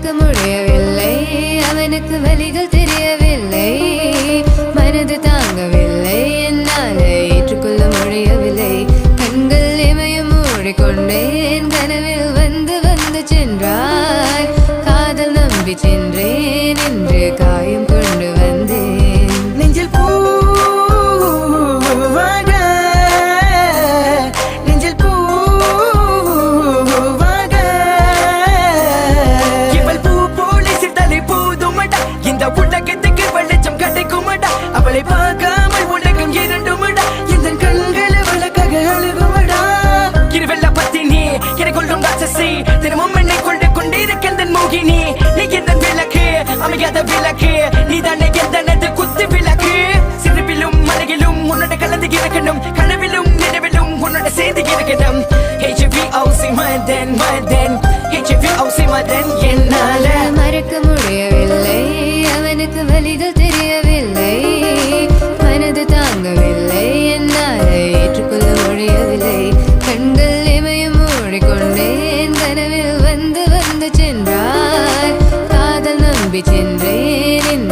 மறக்க முடியவில்லை, அவனுக்கு வலிகள் தெரியவில்லை, மனது தாங்கவில்லை, என்னால் ஏற்றுக்கொள்ள முடியவில்லை. கண்கள் இமையும் மூடிக்கொண்டேன், கனவில் வந்து வந்து சென்றாய், காதல் நம்பி சென்றேன், இன்று காயம் கொண்டு வந்தேன். நெஞ்சில் பூவாக, நெஞ்சில் பூவாக, இவள் பூ போல சித்தலை போதுமடா, இந்த உலகத்துக்கு வெளிச்சம் கிடைக்குமடா, அவளை பார்க்காமல் உலகம் இரண்டுமடா, இந்த கண்களை வழக்காக அழுகுமடா. இருவெல்ல பத்தினி என கொள்ளும் ராட்சசி, தினமும் என்னை கொண்டு கொண்டிருக்கின்ற மோகினி, நீ எந்த விளக்கு அமையாத விளக்கு, நீ தானே எந்தனது குத்து விளக்கு. சிறுவிலும் மலையிலும் உன்னோட கலந்து இருக்கணும், கனவிலும் நினைவிலும் உன்னோட சேர்ந்து இருக்கணும். HVOC மதன் மதன், HVOC மதன் என்னால மறக்க முடியவில்லை, அவனுக்கு வலிகள் தெரியவில்லை, மனது தாங்கவில்லை, என்னால் ஏற்றுக்கொள்ள முடியவில்லை. கண்கள் இமையும் மூடிக்கொண்டேன், கனவில் வந்து வந்து சென்றாய், காதல் நம்பி சென்றேன்.